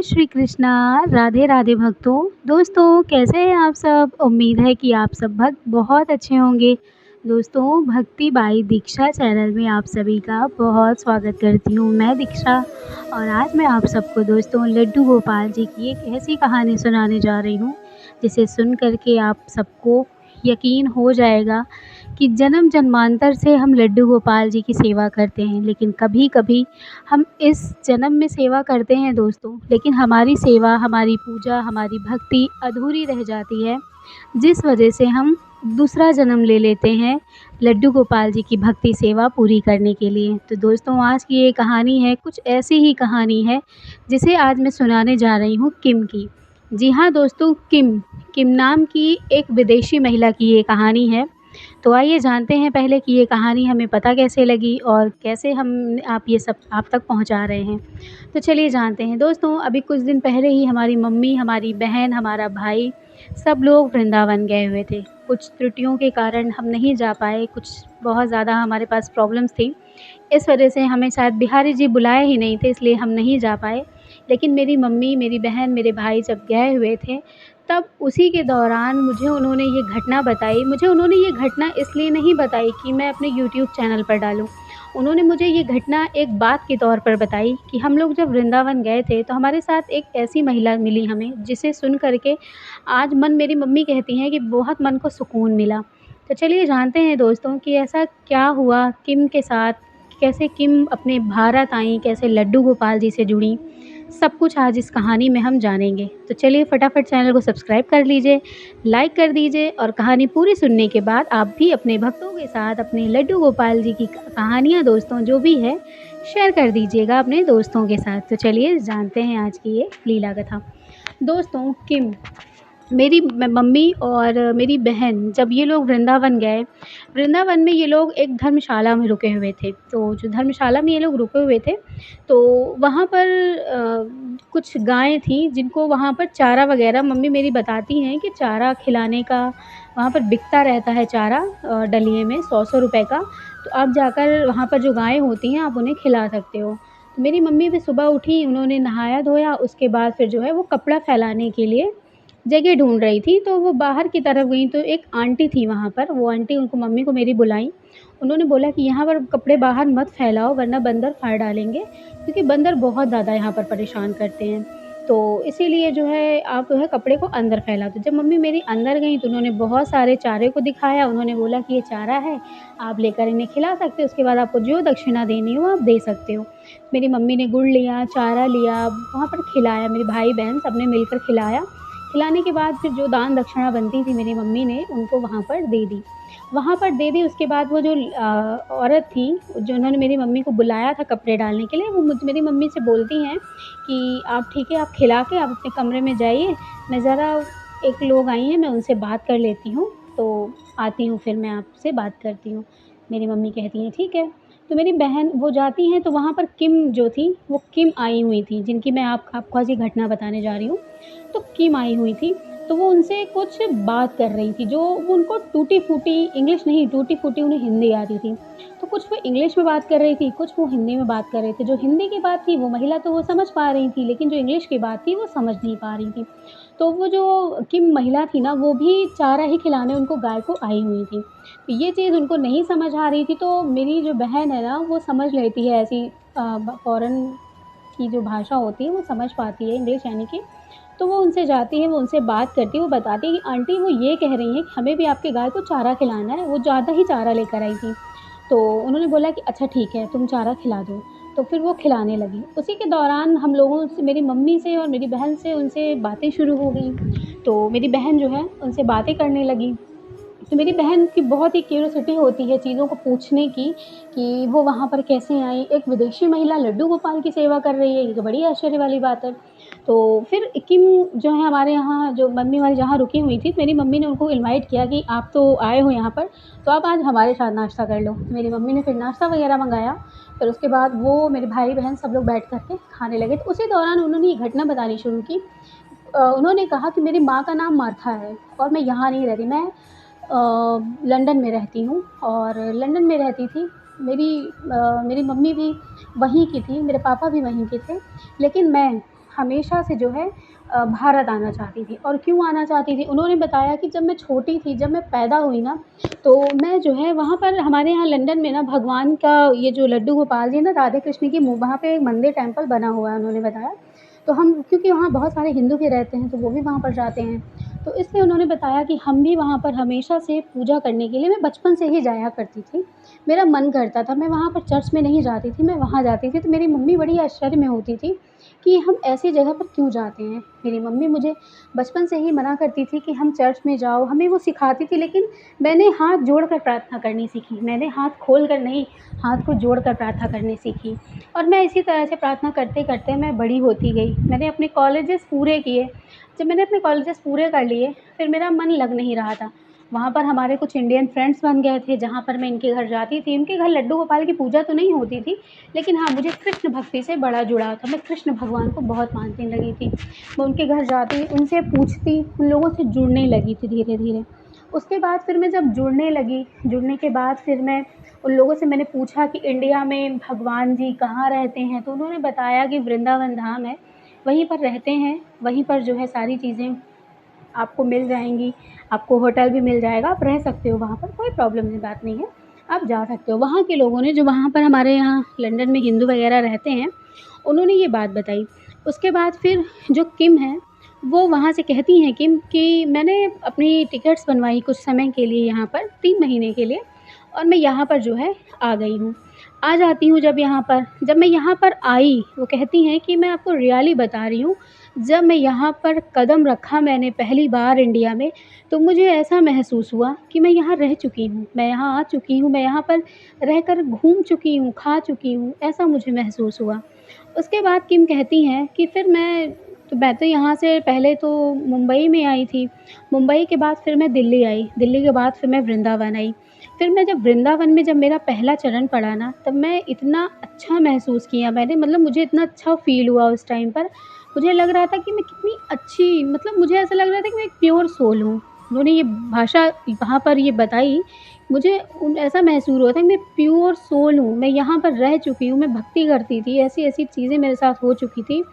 जय श्री कृष्णा। राधे राधे भक्तों। दोस्तों कैसे हैं आप सब? उम्मीद है कि आप सब भक्त बहुत अच्छे होंगे। दोस्तों भक्ति बाई दीक्षा चैनल में आप सभी का बहुत स्वागत करती हूँ। मैं दीक्षा और आज मैं आप सबको दोस्तों लड्डू गोपाल जी की एक ऐसी कहानी सुनाने जा रही हूँ जिसे सुन करके आप सबको यकीन हो जाएगा कि जन्म जन्मांतर से हम लड्डू गोपाल जी की सेवा करते हैं, लेकिन कभी कभी हम इस जन्म में सेवा करते हैं दोस्तों, लेकिन हमारी सेवा, हमारी पूजा, हमारी भक्ति अधूरी रह जाती है, जिस वजह से हम दूसरा जन्म ले लेते हैं लड्डू गोपाल जी की भक्ति सेवा पूरी करने के लिए। तो दोस्तों आज की ये कहानी है, कुछ ऐसी ही कहानी है जिसे आज मैं सुनाने जा रही हूँ किम की। जी हाँ दोस्तों, किम किम नाम की एक विदेशी महिला की ये कहानी है। तो आइए जानते हैं पहले कि ये कहानी हमें पता कैसे लगी और कैसे हम आप ये सब आप तक पहुंचा रहे हैं। तो चलिए जानते हैं दोस्तों। अभी कुछ दिन पहले ही हमारी मम्मी, हमारी बहन, हमारा भाई सब लोग वृंदावन गए हुए थे। कुछ त्रुटियों के कारण हम नहीं जा पाए, कुछ बहुत ज़्यादा हमारे पास प्रॉब्लम्स थी। इस वजह से हमें शायद बिहारी जी बुलाए ही नहीं थे, इसलिए हम नहीं जा पाए। लेकिन मेरी मम्मी, मेरी बहन, मेरे भाई जब गए हुए थे, तब उसी के दौरान मुझे उन्होंने ये घटना बताई। मुझे उन्होंने ये घटना इसलिए नहीं बताई कि मैं अपने यूट्यूब चैनल पर डालूँ। उन्होंने मुझे ये घटना एक बात के तौर पर बताई कि हम लोग जब वृंदावन गए थे तो हमारे साथ एक ऐसी महिला मिली हमें, जिसे सुन कर के आज मेरी मम्मी कहती हैं कि बहुत मन को सुकून मिला। तो चलिए जानते हैं दोस्तों कि ऐसा क्या हुआ किम के साथ, कैसे किम अपने भारत आईं, कैसे लड्डू गोपाल जी से जुड़ीं, सब कुछ आज इस कहानी में हम जानेंगे। तो चलिए फटाफट चैनल को सब्सक्राइब कर लीजिए, लाइक कर दीजिए और कहानी पूरी सुनने के बाद आप भी अपने भक्तों के साथ अपने लड्डू गोपाल जी की कहानियाँ दोस्तों जो भी है शेयर कर दीजिएगा अपने दोस्तों के साथ। तो चलिए जानते हैं आज की ये लीला कथा। दोस्तों किम, मेरी मम्मी और मेरी बहन जब ये लोग वृंदावन गए, वृंदावन में ये लोग एक धर्मशाला में रुके हुए थे। तो जो धर्मशाला में ये लोग रुके हुए थे, तो वहाँ पर कुछ गायें थीं जिनको वहाँ पर चारा वग़ैरह, मम्मी मेरी बताती हैं कि चारा खिलाने का वहाँ पर बिकता रहता है चारा, डलिये में 100-100 रुपए का। तो आप जाकर वहाँ पर जो गायें होती हैं आप उन्हें खिला सकते हो। तो मेरी मम्मी भी सुबह उठी, उन्होंने नहाया धोया, उसके बाद फिर जो है वो कपड़ा फैलाने के लिए जगह ढूँढ रही थी। तो वो बाहर की तरफ गईं तो एक आंटी थी वहाँ पर, वो आंटी उनको, मम्मी को मेरी बुलाईं। उन्होंने बोला कि यहाँ पर कपड़े बाहर मत फैलाओ वरना बंदर फाड़ डालेंगे, क्योंकि बंदर बहुत ज़्यादा यहाँ पर परेशान करते हैं। तो इसीलिए जो है आप जो है कपड़े को अंदर फैला दो। जब मम्मी मेरी अंदर गईं तो उन्होंने बहुत सारे चारे को दिखाया। उन्होंने बोला कि ये चारा है, आप लेकर इन्हें खिला सकते हो, उसके बाद आपको जो दक्षिणा देनी हो आप दे सकते हो। मेरी मम्मी ने गुड़ लिया, चारा लिया, वहाँ पर खिलाया, मेरे भाई-बहन सबने मिलकर खिलाया। खिलाने के बाद फिर जो दान दक्षिणा बनती थी मेरी मम्मी ने उनको वहाँ पर दे दी। वहाँ पर दे दी, उसके बाद वो जो औरत थी जिन्होंने मेरी मम्मी को बुलाया था कपड़े डालने के लिए, वो मेरी मम्मी से बोलती हैं कि आप ठीक है, आप खिला के आप अपने कमरे में जाइए, मैं ज़रा, एक लोग आई हैं मैं उनसे बात कर लेती हूँ, तो आती हूँ फिर मैं आपसे बात करती हूँ। मेरी मम्मी कहती हैं ठीक है। तो मेरी बहन वो जाती हैं तो वहाँ पर किम जो थी, वो किम आई हुई थी जिनकी मैं आपको आज ये घटना बताने जा रही हूँ। तो किम आई हुई थी, तो वो उनसे कुछ बात कर रही थी, जो वो उनको टूटी-फूटी इंग्लिश नहीं, टूटी-फूटी उन्हें हिंदी आती थी। तो कुछ वो इंग्लिश में बात कर रही थी, कुछ वो हिंदी में बात कर रहे थे। जो हिंदी की बात थी वो महिला तो वो समझ पा रही थी, लेकिन जो इंग्लिश की बात थी वो समझ नहीं पा रही थी। तो वो जो किम महिला थी ना, वो भी चारा ही खिलाने उनको गाय को आई हुई थी। तो ये चीज़ उनको नहीं समझ आ रही थी, तो मेरी जो बहन है ना, वो समझ लेती है ऐसी फ़ॉरेन की जो भाषा होती है वो समझ पाती है, इंग्लिश यानी कि। तो वो उनसे जाती है, वो उनसे बात करती है, वो बताती है कि आंटी वो ये कह रही हैं कि हमें भी आपकी गाय को चारा खिलाना है। वो ज़्यादा ही चारा लेकर आई थी। तो उन्होंने बोला कि अच्छा ठीक है, तुम चारा खिला दो। तो फिर वो खिलाने लगी। उसी के दौरान हम लोगों से, मेरी मम्मी से और मेरी बहन से, उनसे बातें शुरू हो गईं। तो मेरी बहन जो है उनसे बातें करने लगी। तो मेरी बहन की बहुत ही क्यूरियोसिटी होती है चीज़ों को पूछने की, कि वो वहाँ पर कैसे आई? एक विदेशी महिला लड्डू गोपाल की सेवा कर रही है, ये तो बड़ी आश्चर्य वाली बात है। तो फिर किम जो है हमारे यहाँ, जो मम्मी हमारी जहाँ रुकी हुई थी, मेरी मम्मी ने उनको इनवाइट किया कि आप तो आए हो यहाँ पर, तो आप आज हमारे साथ नाश्ता कर लो। मेरी मम्मी ने फिर नाश्ता वग़ैरह मँगाया। फिर उसके बाद वो मेरे भाई-बहन सब लोग बैठ कर के खाने लगे। तो उसी दौरान उन्होंने ये घटना बतानी शुरू की। उन्होंने कहा कि मेरी माँ का नाम मार्था है और मैं यहाँ नहीं रहती, मैं लंदन में रहती हूँ और लंदन में रहती थी। मेरी मम्मी भी वहीं की थी, मेरे पापा भी वहीं के थे, लेकिन मैं हमेशा से जो है भारत आना चाहती थी। और क्यों आना चाहती थी? उन्होंने बताया कि जब मैं छोटी थी, जब मैं पैदा हुई ना, तो मैं जो है वहाँ पर हमारे यहाँ लंदन में ना भगवान का ये जो लड्डू गोपाल जी ना राधे कृष्ण की वहाँ पे एक मंदिर टेम्पल बना हुआ है उन्होंने बताया। तो हम क्योंकि वहाँ बहुत सारे हिंदू भी रहते हैं तो वो भी वहाँ पर जाते हैं। तो इसलिए उन्होंने बताया कि हम भी वहाँ पर हमेशा से पूजा करने के लिए मैं बचपन से ही जाया करती थी। मेरा मन करता था, मैं वहाँ पर चर्च में नहीं जाती थी, मैं वहाँ जाती थी। तो मेरी मम्मी बड़ी आश्चर्य में होती थी कि हम ऐसी जगह पर क्यों जाते हैं। मेरी मम्मी मुझे बचपन से ही मना करती थी कि हम चर्च में जाओ, हमें वो सिखाती थी, लेकिन मैंने हाथ जोड़कर प्रार्थना करनी सीखी। मैंने हाथ खोल कर नहीं, हाथ को जोड़कर प्रार्थना करनी सीखी। और मैं इसी तरह से प्रार्थना करते-करते मैं बड़ी होती गई। मैंने अपने कॉलेजेस पूरे किए। जब मैंने अपने कॉलेजेस पूरे कर लिए, फिर मेरा मन लग नहीं रहा था। वहाँ पर हमारे कुछ इंडियन फ्रेंड्स बन गए थे, जहाँ पर मैं इनके घर जाती थी। उनके घर लड्डू गोपाल की पूजा तो नहीं होती थी, लेकिन हाँ, मुझे कृष्ण भक्ति से बड़ा जुड़ाव था। मैं कृष्ण भगवान को बहुत मानने लगी थी। मैं उनके घर जाती, उनसे पूछती, उन लोगों से जुड़ने लगी थी धीरे-धीरे। उसके बाद फिर मैं जब जुड़ने लगी, जुड़ने के बाद फिर मैं उन लोगों से मैंने पूछा कि इंडिया में भगवान जी कहाँ रहते हैं? तो उन्होंने बताया कि वृंदावन धाम है, वहीं पर रहते हैं, वहीं पर जो है सारी चीज़ें आपको मिल जाएँगी, आपको होटल भी मिल जाएगा, आप रह सकते हो वहाँ पर, कोई प्रॉब्लम की बात नहीं है, आप जा सकते हो। वहाँ के लोगों ने जो वहाँ पर हमारे यहाँ लंदन में हिंदू वगैरह रहते हैं, उन्होंने ये बात बताई। उसके बाद फिर जो किम है, वो वहाँ से कहती हैं किम कि मैंने अपनी टिकट्स बनवाई कुछ समय के लिए यहाँ पर 3 महीने के लिए और मैं यहाँ पर जो है आ गई हूँ। आ जाती हूँ जब मैं यहाँ पर आई, वो कहती हैं कि मैं आपको रियली बता रही हूँ, जब मैं यहाँ पर कदम रखा मैंने पहली बार इंडिया में, तो मुझे ऐसा महसूस हुआ कि मैं यहाँ रह चुकी हूँ, मैं यहाँ आ चुकी हूँ, मैं यहाँ पर रहकर घूम चुकी हूँ, खा चुकी हूँ, ऐसा मुझे महसूस हुआ। उसके बाद किम कहती हैं कि फिर मैं तो यहाँ से पहले तो मुंबई में आई थी, मुंबई के बाद फिर मैं दिल्ली आई, दिल्ली के बाद फिर मैं वृंदावन आई। फिर मैं जब वृंदावन में जब मेरा पहला चरण पड़ा ना, तब मैं इतना अच्छा महसूस किया मैंने, मतलब मुझे इतना अच्छा फ़ील हुआ उस टाइम पर। मुझे लग रहा था कि मैं कितनी अच्छी, मतलब मुझे ऐसा लग रहा था कि मैं एक प्योर सोल हूँ। उन्होंने ये भाषा वहाँ पर ये बताई, मुझे उन ऐसा महसूस हुआ था कि मैं प्योर सोल हूँ, मैं यहाँ पर रह चुकी हूँ, मैं भक्ति करती थी, ऐसी-ऐसी चीज़ें मेरे साथ हो चुकी थी।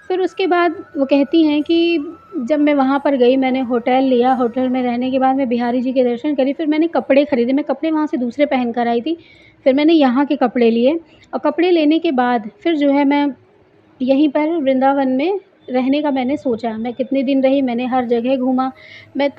फिर उसके बाद वो कहती हैं कि जब मैं वहाँ पर गई, मैंने होटल लिया, होटल में रहने के बाद मैं बिहारी जी के दर्शन करी, फिर मैंने कपड़े खरीदे, मैं कपड़े वहाँ से दूसरे पहन कर आई थी। फिर मैंने यहाँ के कपड़े लिए और कपड़े लेने के बाद फिर जो है मैं यहीं पर वृंदावन में रहने का मैंने सोचा। मैं कितने दिन रही, मैंने हर जगह घूमा। मैं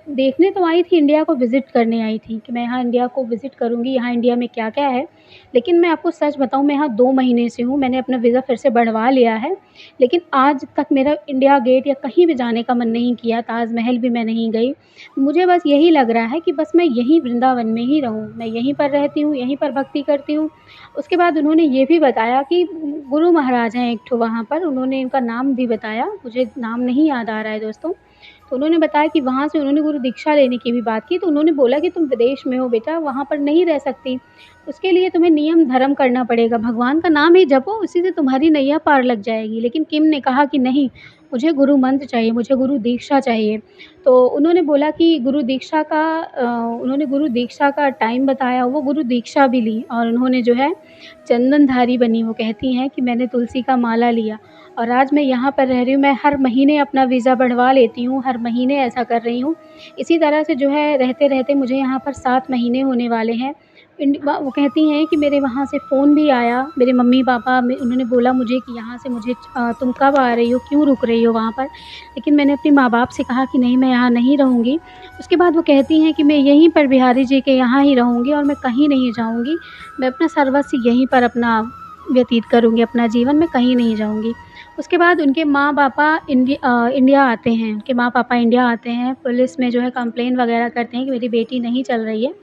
देखने तो आई थी, इंडिया को विज़िट करने आई थी कि मैं यहाँ इंडिया को विज़िट करूँगी, यहाँ इंडिया में क्या-क्या है। लेकिन मैं आपको सच बताऊँ, मैं यहाँ 2 महीने से हूँ, मैंने अपना वीज़ा फिर से बढ़वा लिया है। लेकिन आज तक मेरा इंडिया गेट या कहीं भी जाने का मन नहीं किया, ताजमहल भी मैं नहीं गई। मुझे बस यही लग रहा है कि बस मैं यहीं वृंदावन में ही रहूँ, मैं यहीं पर रहती हूँ, यहीं पर भक्ति करती हूँ। उसके बाद उन्होंने ये भी बताया कि गुरु महाराज हैं एक ठो वहाँ पर, उन्होंने उनका नाम भी बताया, मुझे नाम नहीं याद आ रहा है दोस्तों। तो उन्होंने बताया कि वहाँ से उन्होंने गुरु दीक्षा लेने की भी बात की, तो उन्होंने बोला कि तुम विदेश में हो बेटा, वहाँ पर नहीं रह सकती, उसके लिए तुम्हें नियम धर्म करना पड़ेगा, भगवान का नाम ही जपो, उसी से तुम्हारी नैया पार लग जाएगी। लेकिन किम ने कहा कि नहीं, मुझे गुरु मंत्र चाहिए, मुझे गुरु दीक्षा चाहिए। तो उन्होंने बोला कि उन्होंने गुरु दीक्षा का टाइम बताया, वो गुरु दीक्षा भी ली और उन्होंने जो है चंदनधारी बनी। वो कहती हैं कि मैंने तुलसी का माला लिया और आज मैं यहाँ पर रह रही हूँ। मैं हर महीने अपना वीज़ा बढ़वा लेती हूँ, हर महीने ऐसा कर रही हूँ। इसी तरह से जो है रहते-रहते मुझे यहाँ पर 7 महीने होने वाले हैं। वो कहती हैं कि मेरे वहाँ से फ़ोन भी आया, मेरे मम्मी-पापा में उन्होंने बोला मुझे कि यहाँ से तुम कब आ रही हो, क्यों रुक रही हो वहाँ पर? लेकिन मैंने अपने माँ-बाप से कहा कि नहीं, मैं यहाँ नहीं रहूँगी। उसके बाद वो कहती हैं कि मैं यहीं पर बिहारी जी के यहाँ ही रहूँगी और मैं कहीं नहीं जाऊँगी। मैं अपना सर्वस्व यहीं पर अपना व्यतीत करूँगी, अपना जीवन, मैं कहीं नहीं जाऊँगी। उसके बाद उनके माँ-पापा इंडिया आते हैं, उनके माँ-पापा इंडिया आते हैं, पुलिस में जो है कंप्लेन वग़ैरह करते हैं कि मेरी बेटी नहीं चल रही है।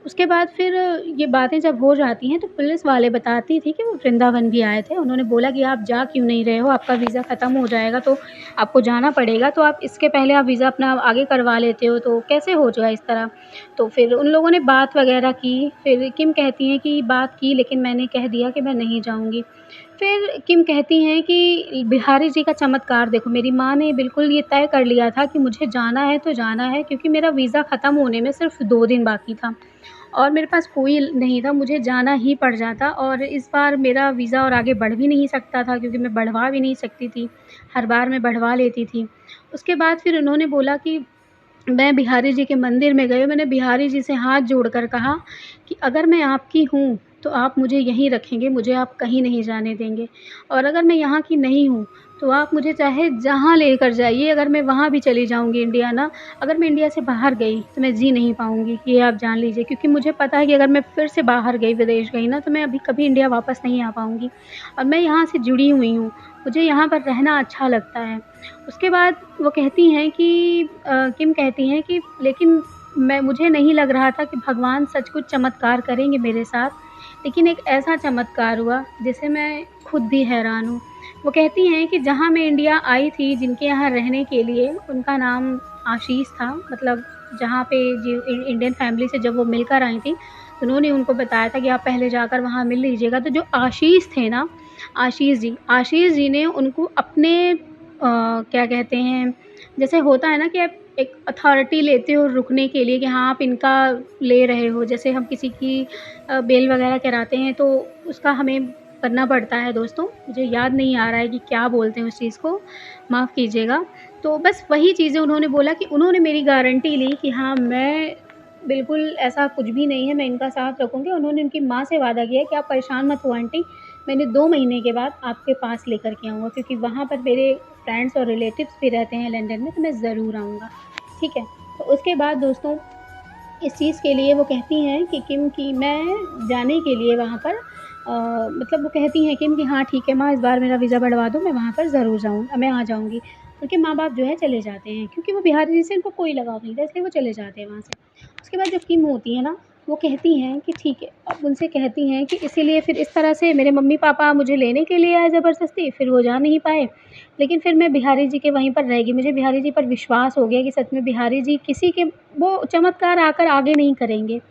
उसके बाद फिर ये बातें जब हो जाती हैं, तो पुलिस वाले बताती थी कि वो वृंदावन भी आए थे। उन्होंने बोला कि आप जा क्यों नहीं रहे हो? आपका वीज़ा ख़त्म हो जाएगा तो आपको जाना पड़ेगा, तो आप इसके पहले आप वीज़ा अपना आगे करवा लेते हो, तो कैसे हो जाए इस तरह? तो फिर उन लोगों ने बात वग़ैरह की, फिर किम कहती हैं कि बात की, लेकिन मैंने कह दिया कि मैं नहीं जाऊँगी। फिर किम कहती हैं कि बिहारी जी का चमत्कार देखो, मेरी माँ ने बिल्कुल ये तय कर लिया था कि मुझे जाना है तो जाना है, क्योंकि मेरा वीज़ा ख़त्म होने में सिर्फ़ 2 दिन बाकी था। और मेरे पास कोई नहीं था, मुझे जाना ही पड़ जाता और इस बार मेरा वीज़ा और आगे बढ़ भी नहीं सकता था क्योंकि मैं बढ़वा भी नहीं सकती थी, हर बार मैं बढ़वा लेती थी। उसके बाद फिर उन्होंने बोला कि मैं बिहारी जी के मंदिर में गई, मैंने बिहारी जी से हाथ जोड़कर कहा कि अगर मैं आपकी हूँ, तो आप मुझे यहीं रखेंगे, मुझे आप कहीं नहीं जाने देंगे और अगर मैं यहाँ की नहीं हूँ, तो आप मुझे चाहे जहाँ लेकर जाइए, अगर मैं वहाँ भी चली जाऊँगी इंडिया ना, अगर मैं इंडिया से बाहर गई, तो मैं जी नहीं पाऊँगी, ये आप जान लीजिए क्योंकि मुझे पता है कि अगर मैं फिर से बाहर गई, विदेश गई ना, तो मैं अभी कभी इंडिया वापस नहीं आ पाऊँगी और मैं यहाँ से जुड़ी हुई हूँ, मुझे यहाँ पर रहना अच्छा लगता है। उसके बाद वो कहती हैं कि किम कहती हैं कि लेकिन मुझे नहीं लग रहा था कि भगवान सच कुछ चमत्कार करेंगे मेरे साथ, लेकिन एक ऐसा चमत्कार हुआ जिससे मैं खुद भी हैरान हूँ। वो कहती हैं कि जहाँ मैं इंडिया आई थी, जिनके यहाँ रहने के लिए, उनका नाम आशीष था, मतलब जहाँ पे जो इंडियन फैमिली से जब वो मिलकर आई थीं, तो उन्होंने उनको बताया था कि आप पहले जाकर वहाँ मिल लीजिएगा। तो जो आशीष थे ना, आशीष जी ने उनको अपने क्या कहते हैं, जैसे होता है ना कि आप एक अथॉरिटी लेते हो रुकने के लिए कि हाँ, आप इनका ले रहे हो। जैसे हम किसी की बेल वग़ैरह कराते हैं तो उसका हमें करना पड़ता है दोस्तों। मुझे याद नहीं आ रहा है कि क्या बोलते हैं उस चीज़ को, माफ़ कीजिएगा। तो बस वही चीज़ें उन्होंने बोला कि उन्होंने मेरी गारंटी ली कि हाँ, मैं बिल्कुल ऐसा कुछ भी नहीं है, मैं इनका साथ रखूँगी। उन्होंने उनकी माँ से वादा किया कि आप परेशान मत हो आंटी, मैं इन्हें 2 महीने के बाद आपके पास लेकर के आऊँगा क्योंकि वहाँ पर मेरे फ्रेंड्स और रिलेटिव्स भी रहते हैं लंदन में, तो मैं ज़रूर आऊँगा, ठीक है? तो उसके बाद दोस्तों इस चीज़ के लिए वो कहती हैं कि किम कि मैं जाने के लिए वहाँ पर मतलब वो कहती हैं किम कि हाँ, ठीक है माँ, इस बार मेरा वीज़ा बढ़वा दो, मैं वहाँ पर ज़रूर मैं आ जाऊँगी। उनके माँ-बाप जो है चले जाते हैं क्योंकि वो बिहारी जी से उनको कोई लगाव नहीं था, इसलिए वो चले जाते हैं वहाँ से। उसके बाद जो किम होती है ना, वो कहती हैं कि ठीक है, अब उनसे कहती हैं कि इसीलिए फिर इस तरह से मेरे मम्मी-पापा मुझे लेने के लिए आए ज़बरदस्ती, फिर वो जा नहीं पाए। लेकिन फिर मैं बिहारी जी के वहीं पर रह गई। मुझे बिहारी जी पर विश्वास हो गया कि सच में बिहारी जी किसी के वो चमत्कार आकर आगे नहीं करेंगे।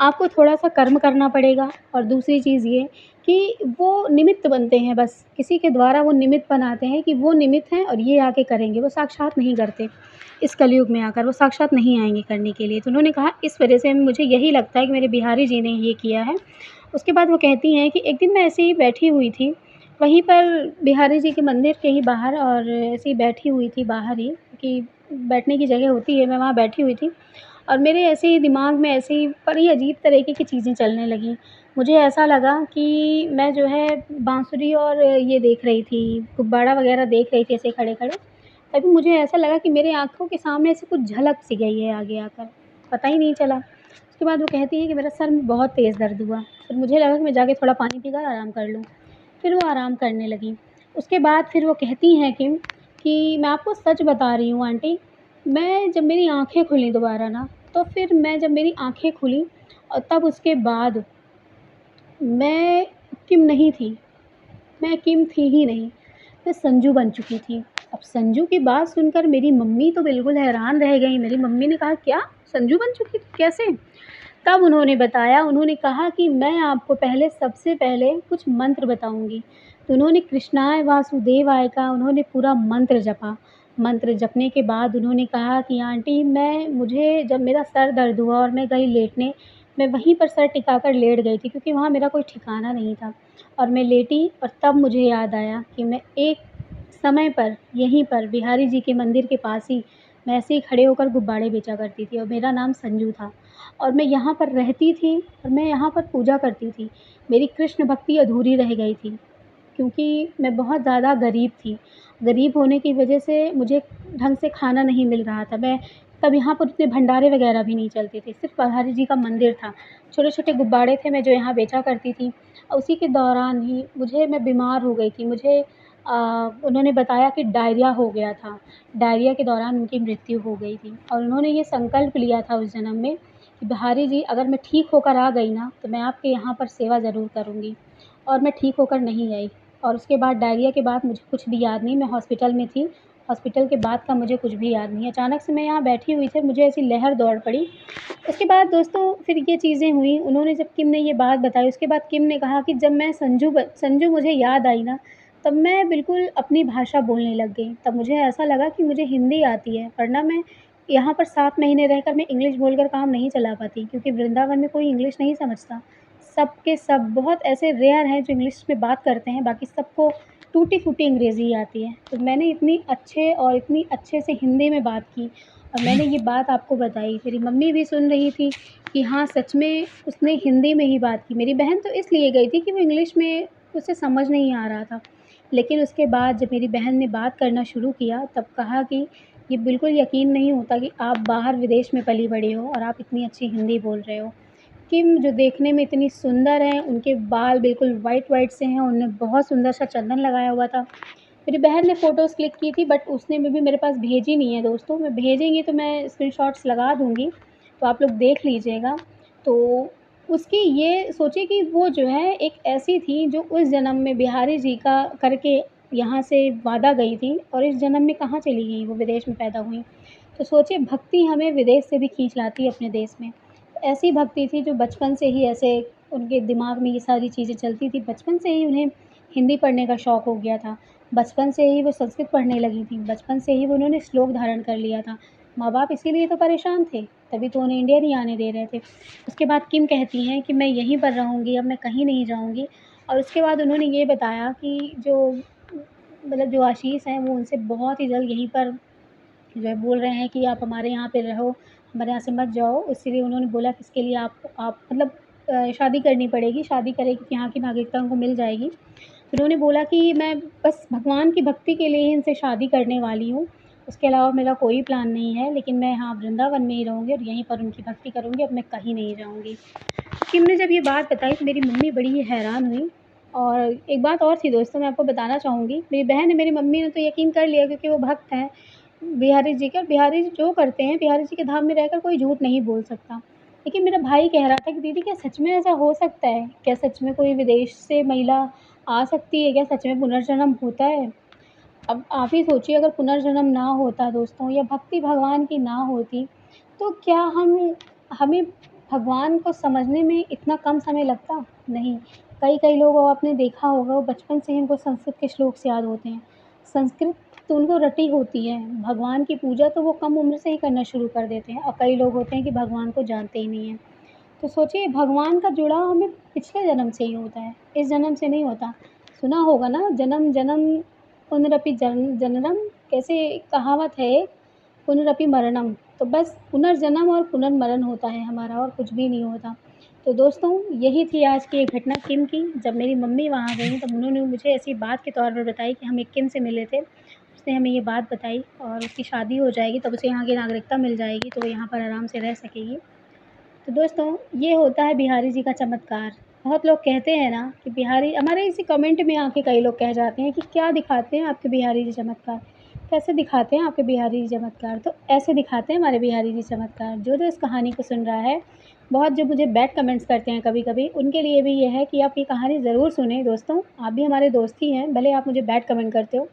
आपको थोड़ा-सा कर्म करना पड़ेगा और दूसरी चीज़ ये कि वो निमित्त बनते हैं बस, किसी के द्वारा वो निमित्त बनाते हैं कि वो निमित्त हैं और ये आके करेंगे, वो साक्षात नहीं करते। इस कलयुग में आकर वो साक्षात नहीं आएँगे करने के लिए। तो उन्होंने कहा इस वज़ह से मुझे यही लगता है कि मेरे बिहारी जी ने ये किया है। उसके बाद वो कहती हैं कि एक दिन मैं ऐसे ही बैठी हुई थी, वहीं पर बिहारी जी के मंदिर के ही बाहर और ऐसे ही बैठी हुई थी बाहर ही कि बैठने की जगह होती है, मैं वहाँ बैठी हुई थी और मेरे ऐसे ही दिमाग में ऐसे ही बड़ी अजीब तरीके की चीज़ें चलने लगीं। मुझे ऐसा लगा कि मैं जो है बाँसुरी और ये देख रही थी, गुब्बारा वग़ैरह देख रही थी ऐसे खड़े-खड़े। तभी मुझे ऐसा लगा कि मेरे आँखों के सामने ऐसे कुछ झलक सी गई है आगे आकर, पता ही नहीं चला। उसके बाद वो कहती हैं कि मेरा सर में बहुत तेज़ दर्द हुआ, फिर मुझे लगा कि मैं जाके थोड़ा पानी पीकर आराम कर लूँ। फिर वो आराम करने लगीं। उसके बाद फिर वो कहती हैं कि मैं आपको सच बता रही हूँ आंटी, मैं जब मेरी आँखें खुली दोबारा ना, तो फिर मैं जब मेरी आँखें खुली और तब उसके बाद मैं किम नहीं थी, मैं किम थी ही नहीं, मैं संजू बन चुकी थी। अब संजू की बात सुनकर मेरी मम्मी तो बिल्कुल हैरान रह गईं। मेरी मम्मी ने कहा, "क्या? संजू बन चुकी थी? कैसे?" तब उन्होंने बताया, उन्होंने कहा कि मैं आपको सबसे पहले कुछ मंत्र बताऊँगी। तो उन्होंने कृष्णाय वासुदेवाय का उन्होंने पूरा मंत्र जपा। मंत्र जपने के बाद उन्होंने कहा कि आंटी मुझे जब मेरा सर दर्द हुआ और मैं गई लेटने, मैं वहीं पर सर टिकाकर लेट गई थी क्योंकि वहाँ मेरा कोई ठिकाना नहीं था और मैं लेटी और तब मुझे याद आया कि मैं एक समय पर यहीं पर बिहारी जी के मंदिर के पास ही मैं ऐसे ही खड़े होकर गुब्बारे बेचा करती थी और मेरा नाम संजू था। और मैं यहाँ पर रहती थी और मैं यहाँ पर पूजा करती थी। मेरी कृष्ण भक्ति अधूरी रह गई थी क्योंकि मैं बहुत ज़्यादा गरीब थी। गरीब होने की वजह से मुझे ढंग से खाना नहीं मिल रहा था। मैं तब यहाँ पर उतने भंडारे वग़ैरह भी नहीं चलते थे, सिर्फ़ पधारी जी का मंदिर था। छोटे-छोटे गुब्बारे थे मैं जो यहाँ बेचा करती थी और उसी के दौरान ही मैं बीमार हो गई थी। उन्होंने बताया कि डायरिया हो गया था। डायरिया के दौरान उनकी मृत्यु हो गई थी और उन्होंने ये संकल्प लिया था उस जन्म में कि बिहारी जी अगर मैं ठीक होकर आ गई ना, तो मैं आपके यहाँ पर सेवा ज़रूर करूँगी और मैं ठीक होकर नहीं आई और उसके बाद डायरिया के बाद मुझे कुछ भी याद नहीं, मैं हॉस्पिटल में थी, हॉस्पिटल के बाद का मुझे कुछ भी याद नहीं। अचानक से मैं यहाँ बैठी हुई थी, मुझे ऐसी लहर दौड़ पड़ी। उसके बाद दोस्तों फिर ये चीज़ें हुई, उन्होंने जब किम ने ये बात बताई, उसके बाद किम ने कहा कि जब मैं संजू मुझे याद आई ना, तब मैं बिल्कुल अपनी भाषा बोलने लग गई। तब मुझे ऐसा लगा कि मुझे हिंदी आती है, वरना मैं यहाँ पर 7 महीने रहकर मैं इंग्लिश बोलकर काम नहीं चला पाती, क्योंकि वृंदावन में कोई इंग्लिश नहीं समझता। सब के सब बहुत ऐसे रेयर हैं जो इंग्लिश में बात करते हैं, बाकी सबको टूटी-फूटी अंग्रेज़ी ही आती है। तो मैंने इतनी अच्छे से हिंदी में बात की और मैंने ये बात आपको बताई। मेरी मम्मी भी सुन रही थी कि हाँ, सच में उसने हिंदी में ही बात की। मेरी बहन तो इसलिए गई थी कि वो इंग्लिश में उसे समझ नहीं आ रहा था। लेकिन उसके बाद जब मेरी बहन ने बात करना शुरू किया, तब कहा कि ये बिल्कुल यकीन नहीं होता कि आप बाहर विदेश में पली-बड़ी हो और आप इतनी अच्छी हिंदी बोल रहे हो। किम जो देखने में इतनी सुंदर हैं, उनके बाल बिल्कुल व्हाइट-व्हाइट से हैं, उन्होंने बहुत सुंदर सा चंदन लगाया हुआ था। मेरी बहन ने फ़ोटोज़ क्लिक की थी, बट उसने भी मेरे पास भेजी नहीं है दोस्तों। मैं भेजेंगी तो मैं स्क्रीनशॉट्स लगा दूँगी, तो आप लोग देख लीजिएगा। तो उसकी ये सोचिए कि वो जो है एक ऐसी थी जो उस जन्म में बिहारी जी का करके यहाँ से वादा गई थी और इस जन्म में कहाँ चली गई, वो विदेश में पैदा हुईं। तो सोचिए भक्ति हमें विदेश से भी खींच लाती है अपने देश में। ऐसी भक्ति थी जो बचपन से ही ऐसे उनके दिमाग में ये सारी चीज़ें चलती थी। बचपन से ही उन्हें हिंदी पढ़ने का शौक हो गया था। बचपन से ही वो संस्कृत पढ़ने लगी थीं। बचपन से ही वो उन्होंने श्लोक धारण कर लिया था। माँ-बाप इसीलिए तो परेशान थे, तभी तो उन्हें इंडिया नहीं आने दे रहे थे। उसके बाद किम कहती हैं कि मैं यहीं पर रहूँगी, अब मैं कहीं नहीं जाऊँगी और उसके बाद उन्होंने ये बताया कि जो मतलब जो आशीष हैं वो उनसे बहुत ही जल्द यहीं पर जो है बोल रहे हैं कि आप हमारे यहाँ पे रहो, हमारे यहाँ से मत जाओ। इसीलिए उन्होंने बोला कि इसके लिए आप मतलब शादी करनी पड़ेगी, शादी करेगी तो यहाँ की नागरिकता उनको मिल जाएगी। उन्होंने बोला कि मैं बस भगवान की भक्ति के लिए ही इनसे शादी करने वाली हूँ, उसके अलावा मेरा कोई प्लान नहीं है, लेकिन मैं यहाँ वृंदावन में ही रहूँगी और यहीं पर उनकी भक्ति करूँगी, अब मैं कहीं नहीं जाऊँगी। किम ने जब ये बात बताई तो मेरी मम्मी बड़ी ही हैरान हुई और एक बात और थी दोस्तों, मैं आपको बताना चाहूँगी। मेरी बहन मेरी मम्मी ने तो यकीन कर लिया क्योंकि वो भक्त हैं बिहारी जी के और बिहारी जी जो करते हैं, बिहारी जी के धाम में रहकर कोई झूठ नहीं बोल सकता। लेकिन मेरा भाई कह रहा था कि दीदी क्या सच में ऐसा हो सकता है? क्या सच में कोई विदेश से महिला आ सकती है? क्या सच में पुनर्जन्म होता है? अब आप ही सोचिए अगर पुनर्जन्म ना होता दोस्तों या भक्ति भगवान की ना होती, तो क्या हमें भगवान को समझने में इतना कम समय लगता? नहीं। कई-कई लोग आपने देखा होगा वो बचपन से ही उनको संस्कृत के श्लोक से याद होते हैं। संस्कृत तो उनको रटी होती है, भगवान की पूजा तो वो कम उम्र से ही करना शुरू कर देते हैं और कई लोग होते हैं कि भगवान को जानते ही नहीं हैं। तो सोचिए भगवान का जुड़ाव हमें पिछले जन्म से ही होता है, इस जन्म से नहीं होता। सुना होगा ना जन्म जन्म पुनरपि जननम कैसे कहावत है एक, पुनरपि मरणम। तो बस पुनर्जन्म और पुनर्मरण होता है हमारा और कुछ भी नहीं होता। तो दोस्तों यही थी आज की एक घटना किम की। जब मेरी मम्मी वहाँ गईं तब उन्होंने मुझे ऐसी बात के तौर पर बताई कि हम एक किम से मिले थे। उसने हमें ये बात बताई और उसकी शादी हो जाएगी तब उसे यहाँ की नागरिकता मिल जाएगी तो वो यहाँ पर आराम से रह सकेगी। तो दोस्तों ये होता है बिहारी जी का चमत्कार। बहुत लोग कहते हैं ना कि बिहारी हमारे इसी कमेंट में आके कई लोग कह जाते हैं कि क्या दिखाते हैं आपके बिहारी जी चमत्कार? कैसे दिखाते हैं आपके बिहारी जी चमत्कार? तो ऐसे दिखाते हैं हमारे बिहारी जी चमत्कार। जो इस कहानी को सुन रहा है, बहुत जो मुझे बैड कमेंट्स करते हैं कभी-कभी, उनके लिए भी ये है कि आप ये कहानी ज़रूर सुनें दोस्तों। आप भी हमारे दोस्त ही हैं, भले आप मुझे बैड कमेंट करते हो।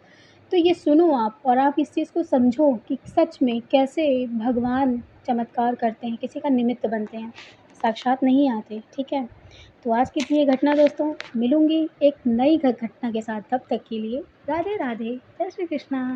तो ये सुनो आप और आप इस चीज़ को समझो कि सच में कैसे भगवान चमत्कार करते हैं, किसी का निमित्त बनते हैं, साक्षात नहीं आते, ठीक है? तो आज की थी ये घटना दोस्तों, मिलूँगी एक नई घटना के साथ, तब तक के लिए राधे राधे, जय श्री कृष्णा।